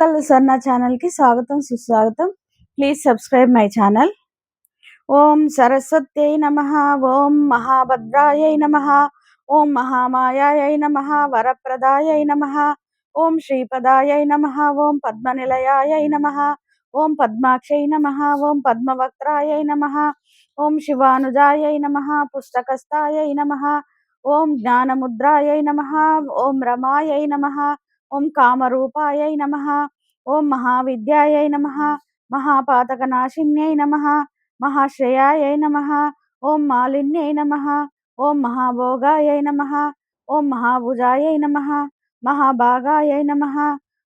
చుక్కల సన్న ఛానల్‌కి స్వాగతం, సుస్వాగతం. Please subscribe my channel. ఓం సరస్వత్యై నమః. ఓం మహాభద్రాయై నమః. ఓం మహామాయాయై నమః. వరప్రదాయై నమః. ఓం శ్రీపదాయై నమః. ఓం పద్మనిలయాయై నమః. ఓం పద్మాక్షై నమః. ఓం పద్మవక్త్రాయై నమః. ఓం శివానుజాయై నమః. పుస్తకస్థాయై నమః. ఓం జ్ఞానముద్రాయై నమః. ఓం రమాయై నమః. ఓం కామరూపాయై నమః. ఓం మహావిద్యాయై నమః. మహాపాతకనాశిన్యై నమః. మహాశ్రేయాయై నమః. ఓం మాలిన్యై నమః. ఓం మహాభోగాయై నమః. ఓం మహాభుజాయై నమః. మహాభాగాయై నమః.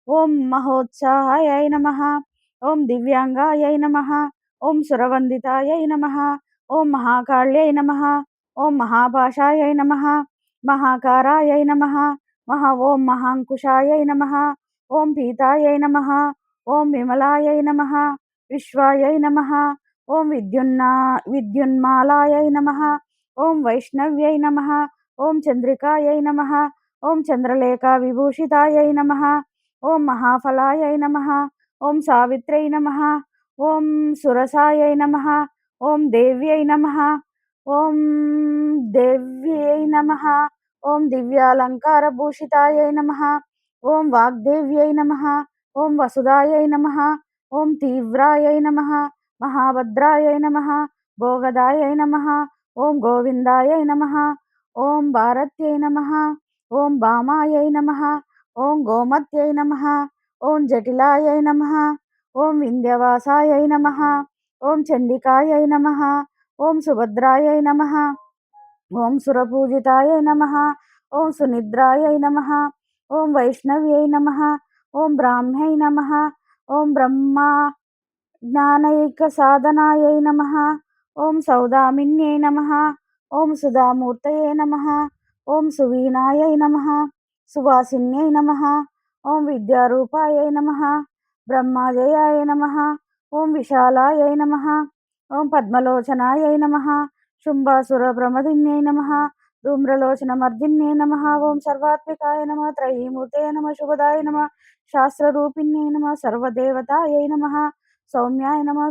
ఓం మహోత్సాహాయై నమః. ఓం దివ్యాంగాయై నమః. ఓం సురవందితాయై నమః. ఓం మహాకాళ్యై నమః. ఓం మహాపాశాయై నమః. మహాకారాయై నమః. ఓం మహాంకుశాయై నమః. ఓం పీతాయై నమః. ఓం విమలాయై నమః. విశ్వాయై నమః. ఓం విద్యున్మాలాయై నమః. ఓం వైష్ణవ్యై నమః. ఓం చంద్రికాయై నమః. ఓం చంద్రలేఖా విభూషితాయై నమః. ఓం మహాఫలాయై నమః. ఓం సావిత్రై నమః. ఓం సురసాయై నమః. ఓం దేవ్యై నమః. ఓం దేవ్యై నమః. ఓం దివ్యాలంకారభూషితాయై నమః. ఓం వాగ్దేవ్యై నమః. ఓం వసుదాయై నమః. ఓం తీవ్రాయై నమః. మహాభద్రాయై నమః. భోగదాయై నమః. ఓం గోవిందాయై నమః. ఓం భారత్యై నమః. ఓం భామాయై నమః. ఓం గోమత్యై నమః. ఓం జటిలాయై నమః. ఓం వింధ్యవాసాయై నమః. ఓం చండికాయై నమః. ఓం సుభద్రాయై నమః. ఓం సురపూజితాయై నమః. ఓం సునిద్రాయై నమః. ఓం వైష్ణవ్యై నమః. ఓం బ్రాహ్మ్యై నమః. ఓం బ్రహ్మ జ్ఞానైక సాధనాయై నమః. ఓం సౌదామిన్యై నమః. ఓం సుధామూర్తయే నమః. ఓం సువీణాయై నమః. సువాసిన్యై నమః. ఓం విద్యారూపాయై నమః. బ్రహ్మజయాయ నమః. ఓం విశాలాయై నమః. ఓం పద్మలోచనాయై నమః. శుంభాసుర ప్రమదిన్యై నమః. ధూమ్రలోచనమర్దిన్యై నమః. ఓం సర్వాత్మికాయ నమః. త్రయీమూర్తయే నమః. శుభదాయ నమః. శాస్త్రరూపిణ్యై నమః. సర్వదేవతాయై నమః. సౌమ్యాయ నమః.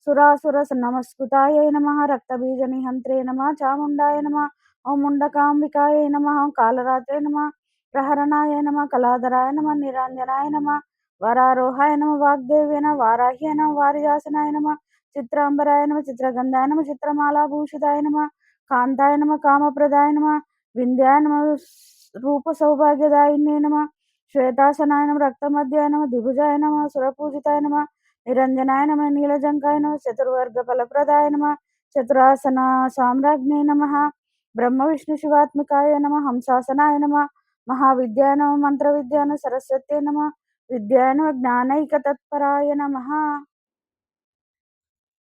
సురాసుర నమస్కృతాయై నమః. రక్తబీజనిహంత్రే నమః. చాముండాయ నమః. ఓం ముండకాంబికాయై నమః. ఓం కాళరాత్రే నమః. ప్రహరణాయ నమః. కళాధరాయ నమః. నిరంజనాయ నమః. వరారోహాయ నమః. వాగ్దేవ్యై నమః. వారాహ్యాయ నమః. వారిజాసనాయ నమః. చిత్రాంబరాయ నమః. చిత్రగంధాయ నమః. చిత్రమాలాభూషితాయ నమః. కాంతాయ నమః. కామప్రదాయ నమః. వింధ్యాయ నమః. రూపసౌభాగ్యదాయిన్యై నమః. శ్వేతాసనాయ నమః. రక్తమధ్యాయ నమః. దిభుజాయ నమః. సురపూజితాయ నమః. నిరంజనాయ నమః. నీలజంకాయ నమః. చతుర్వర్గఫలప్రదాయ నమః. చతురాసన సామ్రాజ్ఞై నమః. బ్రహ్మ విష్ణు శివాత్మికాయ నమః. హంసాసనాయ నమః. మహావిద్యాయ నమః. మంత్రవిద్యాయ నమః. సరస్వత్యై నమః. విద్యాయ నమః. జ్ఞానైకతత్పరాయ నమః.